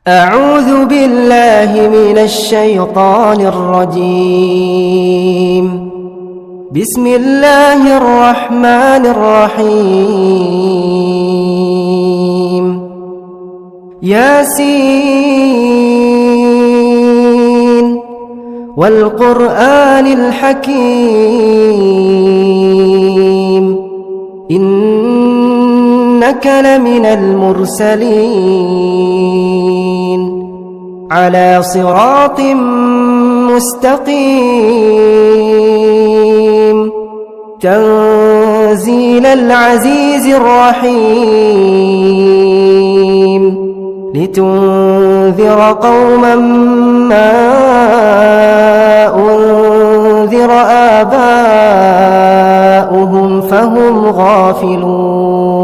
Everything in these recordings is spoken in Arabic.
أعوذ بالله من الشيطان الرجيم. بسم الله الرحمن الرحيم. ياسين والقرآن الحكيم إنك لمن المرسلين على صراط مستقيم تنزيل العزيز الرحيم لتنذر قوما ما أنذر آباؤهم فهم غافلون.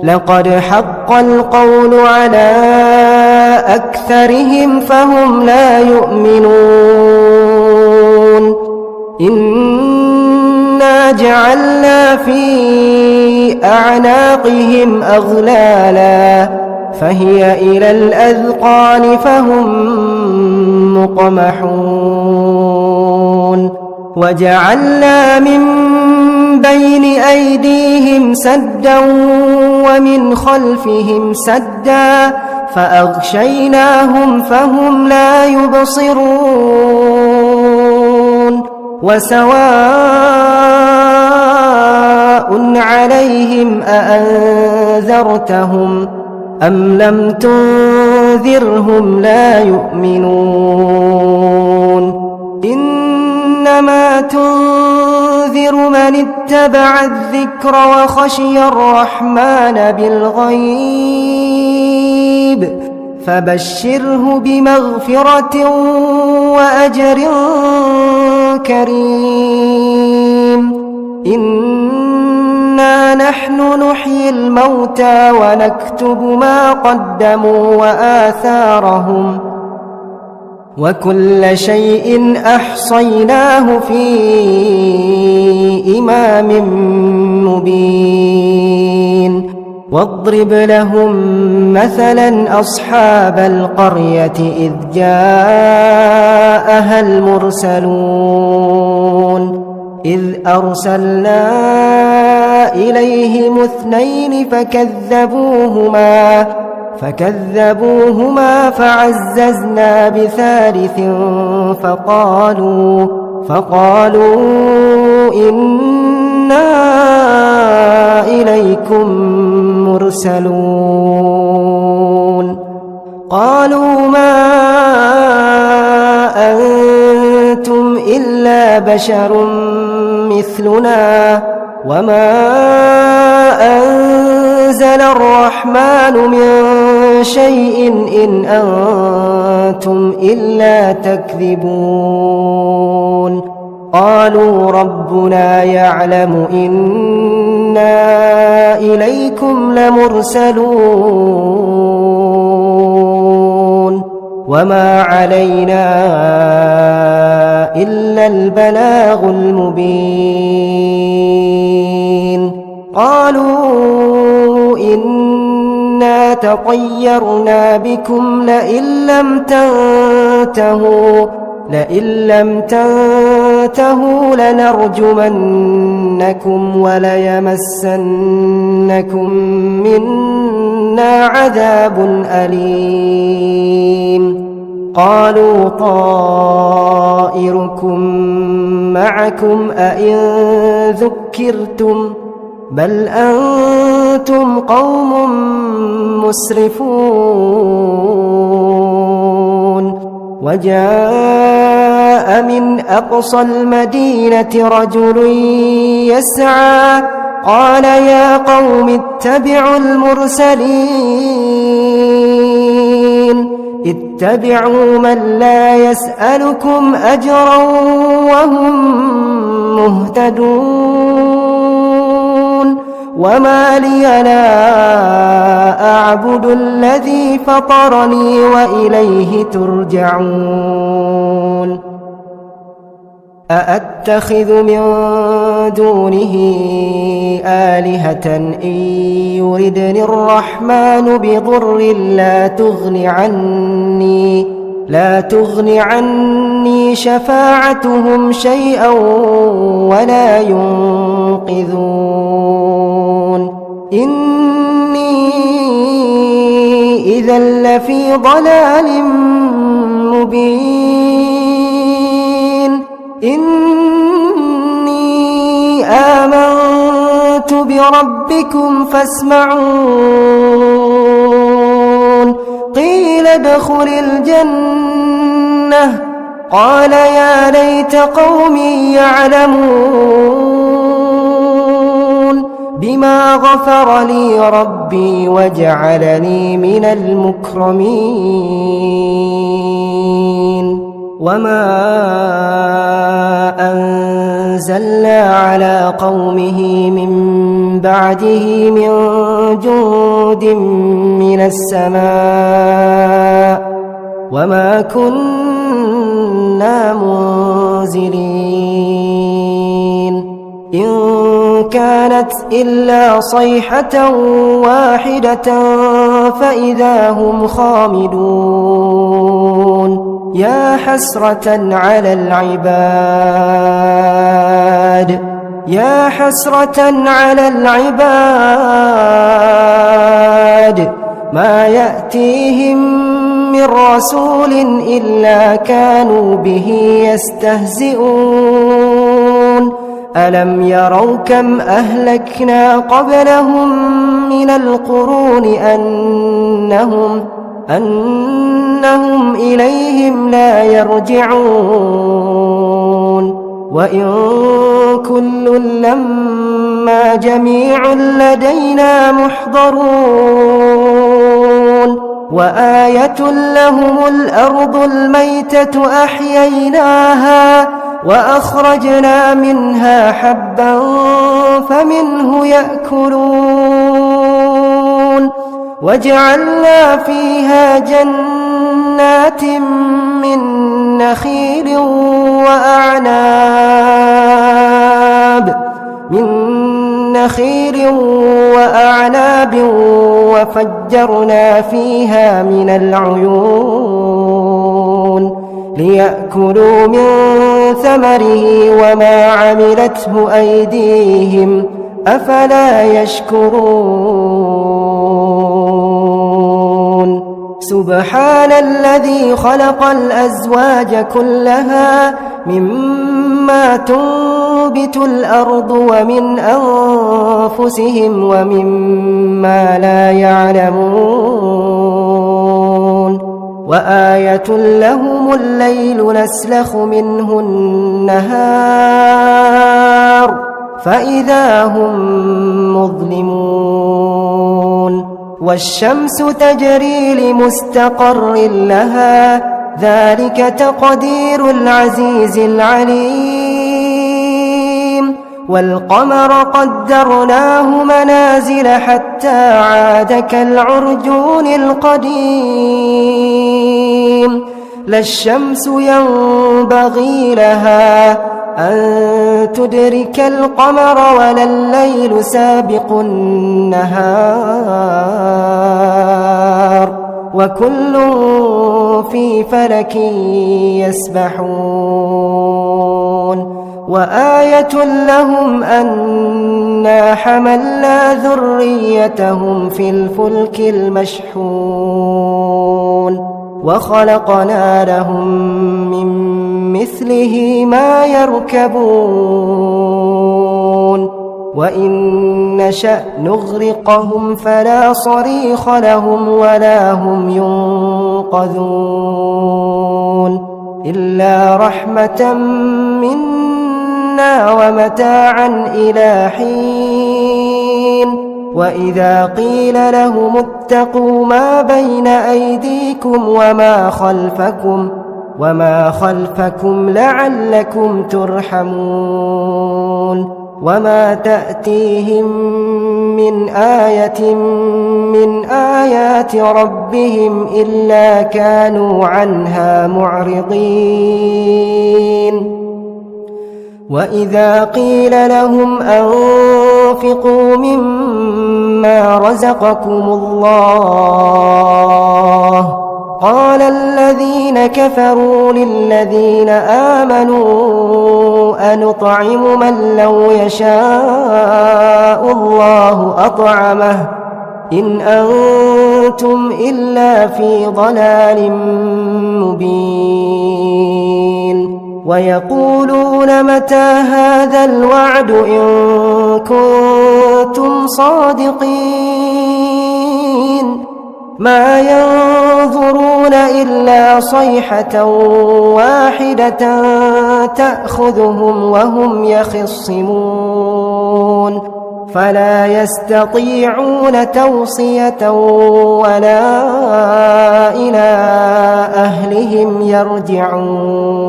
لقد حق القول على أكثرهم فهم لا يؤمنون. إنا جعلنا في أعناقهم أغلالا فهي إلى الأذقان فهم مقمحون. وجعلنا من بين أيديهم سدا ومن خلفهم سدا فأغشيناهم فهم لا يبصرون. وسواء عليهم أأنذرتهم أم لم تنذرهم لا يؤمنون. إنما تنذر من اتبع الذكر وخشي الرحمن بالغيب فبشره بمغفرة وأجر كريم. إنا نحن نحيي الموتى ونكتب ما قدموا وآثارهم وكل شيء أحصيناه في إمام مبين. واضرب لهم مثلا أصحاب القرية إذ جاءها المرسلون إذ أرسلنا إليهم اثنين فكذبوهما فعززنا بثالث فقالوا إنا إليكم مرسلون. قالوا ما أنتم إلا بشر مثلنا وما أنزل الرحمن من شيء إن أنتم إلا تكذبون. قالوا ربنا يعلم إنا إليكم لمرسلون وما علينا إلا البلاغ المبين. قالوا إنا تطيرنا بكم لئن لم تنتهوا لنرجمنكم وليمسنكم منا عذاب أليم. قالوا طائركم معكم أئن ذكرتم بل أنتم قوم مسرفون. وجاء من أقصى المدينة رجل يسعى قال يا قوم اتبعوا اتبعوا من لا يسألكم أجرا وهم مهتدون. وما لي لا أعبد الذي فطرني وإليه ترجعون. أأتخذ من دونه آلهة إن يردني الرحمن بضر لا تغن عني شفاعتهم شيئا ولا ينقذون إني إذا لفي ضلال مبين إني آمنت بربكم فاسمعون قيل ادخل الجنة قال يا ليت قومي يعلمون بما غفر لي ربي وجعلني من المكرمين وما أنزلنا على قومه من بعده من جند من السماء وما كنا منزلين إن كانت إلا صيحة واحدة فإذا هم خامدون يا حسرة على العباد ما يأتيهم من رسول إلا كانوا به يستهزئون ألم يروا كم أهلكنا قبلهم من القرون أنهم إليهم لا يرجعون وإن كل لما جميع لدينا محضرون وآية لهم الأرض الميتة أحييناها وأخرجنا منها حبا فمنه يأكلون وجعلنا فيها جنات من نخيل وأعناب وفجرنا فيها من العيون ليأكلوا من ثمره وما عملته أيديهم أفلا يشكرون سبحان الذي خلق الأزواج كلها مما تنبت الأرض ومن أنفسهم ومما لا يعلمون وآية لهم الليل نسلخ منه النهار فإذا هم مظلمون والشمس تجري لمستقر لها ذلك تقدير العزيز العليم والقمر قدرناه منازل حتى عاد كالعرجون القديم لا الشمس ينبغي لها أن تدرك القمر ولا الليل سابق النهار وكل في فلك يسبحون وآية لهم أنا حملنا ذريتهم في الفلك المشحون وخلقنا لهم من مثله ما يركبون وإن نشأ نغرقهم فلا صريخ لهم ولا هم ينقذون إلا رحمة منا ومتاعا إلى حين وإذا قيل لهم اتقوا ما بين أيديكم وما خلفكم لعلكم ترحمون وما تأتيهم من آية من آيات ربهم إلا كانوا عنها معرضين وإذا قيل لهم أنفقوا مما رزقكم الله قال الذين كفروا للذين آمنوا أنطعم من لو يشاء الله أطعمه إن أنتم إلا في ضلال مبين ويقولون متى هذا الوعد إن كنتم صادقين ما ينظرون إلا صيحة واحدة تأخذهم وهم يخصمون فلا يستطيعون توصية ولا إلى أهلهم يرجعون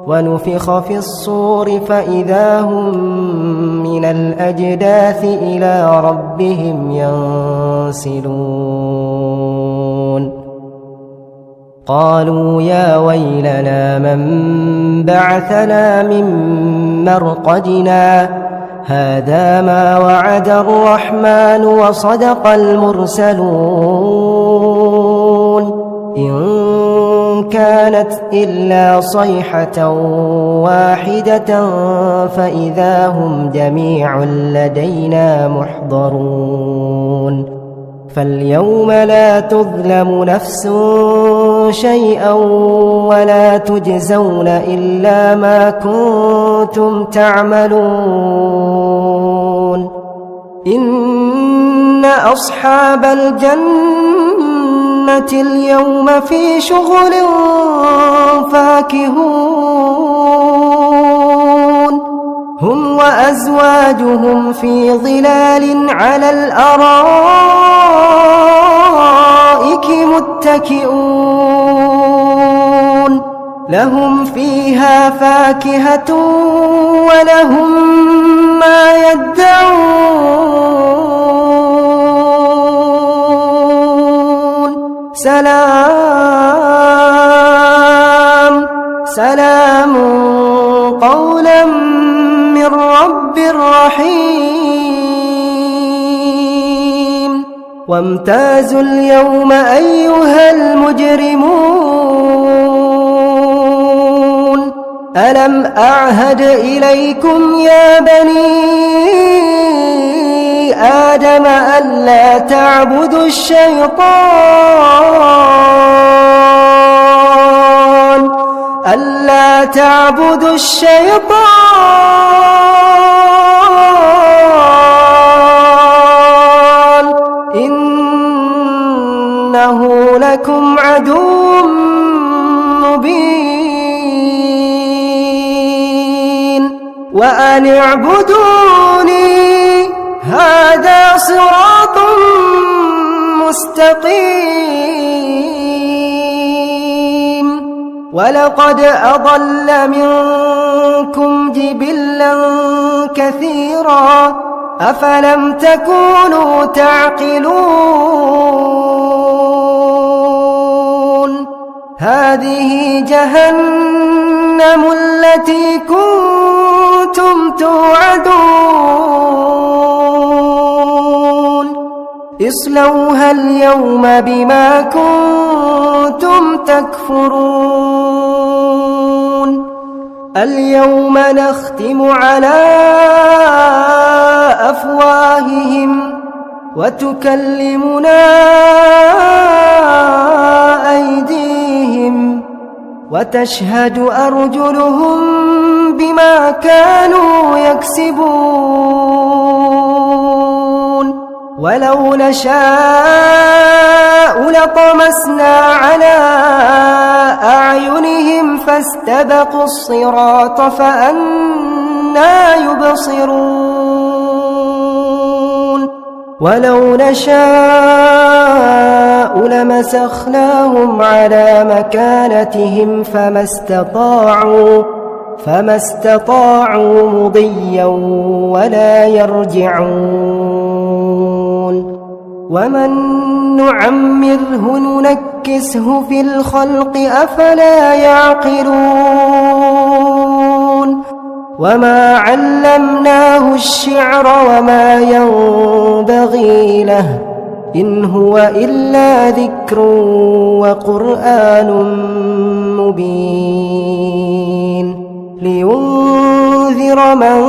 ونفخ في الصور فإذا هم من الأجداث إلى ربهم ينسلون قالوا يا ويلنا من بعثنا من مرقدنا هذا ما وعد الرحمن وصدق المرسلون إن كانت إلا صيحة واحدة فإذا هم جميع لدينا محضرون فاليوم لا تظلم نفس شيئا ولا تجزون إلا ما كنتم تعملون إن أصحاب الجنة اليوم في شغل فاكهون هم وأزواجهم في ظلال على الأرائك متكئون لهم فيها فاكهة ولهم ما يدعون سلام سلام قولا من رب رحيم وامتازوا اليوم أيها المجرمون ألم أعهد إليكم يا بني آدم ألا تعبدوا الشيطان ألا تعبدوا الشيطان إنه لكم عدو مبين وأن اعبدوني هذا صراط مستقيم ولقد أضل منكم جبلا كثيرا أفلم تكونوا تعقلون هذه جهنم التي كنتم توعدون اصلوها اليوم بما كنتم تكفرون اليوم نختم على أفواههم وتكلمنا أيديهم وتشهد أرجلهم بما كانوا يكسبون ولو نشاء لطمسنا على أعينهم فاستبقوا الصراط فأنى يبصرون ولو نشاء لمسخناهم على مكانتهم فما استطاعوا مضيا ولا يرجعون ومن نعمره ننكسه في الخلق أفلا يعقلون وما علمناه الشعر وما ينبغي له إن هو إلا ذكر وقرآن مبين لينذر من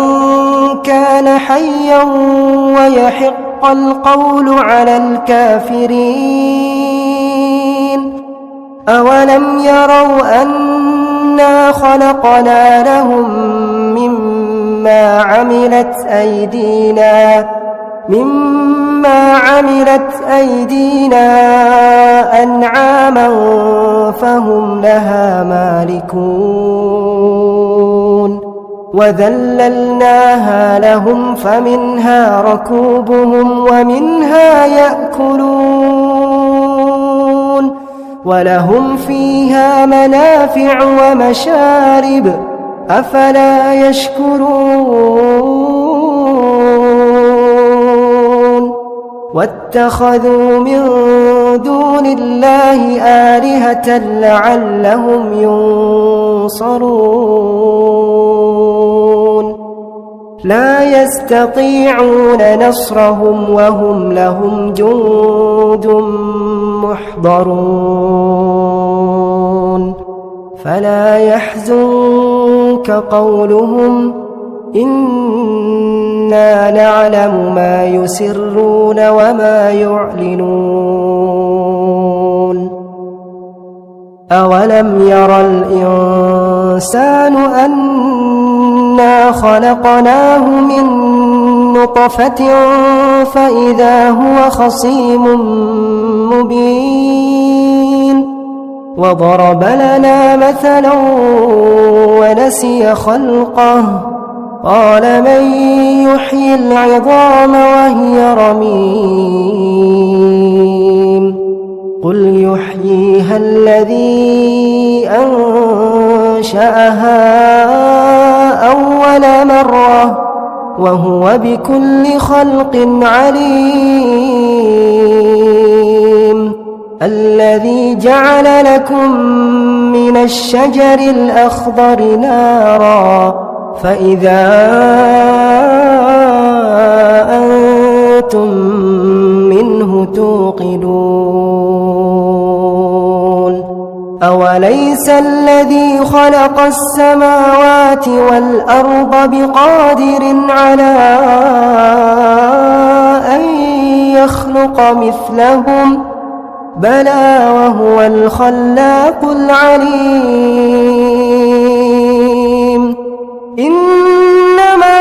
كان حيا ويحق القول على الكافرين أولم يروا أنا خلقنا لهم مما عملت أيدينا أنعاما فهم لها مالكون وذللناها لهم فمنها ركوبهم ومنها يأكلون ولهم فيها منافع ومشارب أفلا يشكرون واتخذوا من دون الله آلهة لعلهم ينصرون لا يستطيعون نصرهم وهم لهم جند محضرون فلا يحزنك قولهم إنا نعلم ما يسرون وما يعلنون أولم ير الإنسان أنا خلقناه من نطفة فإذا هو خصيم مبين وضرب لنا مثلا ونسي خلقه قال من يحيي العظام وهي رميم قل يحييها الذي أنشأها أول مرة وهو بكل خلق عليم الذي جعل لكم من الشجر الأخضر نارا فإذا أنتم منه توقدون أوليس الذي خلق السماوات والأرض بقادر على أن يخلق مثلهم بلى وهو الخلاق العليم إنما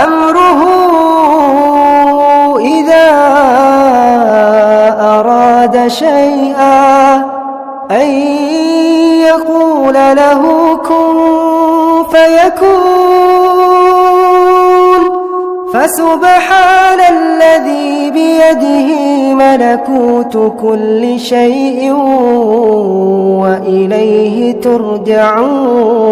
أمره إذا أراد شيئا أن يقول له كن فيكون فسبحان الذي بيده ملكوت كل شيء وإليه ترجعون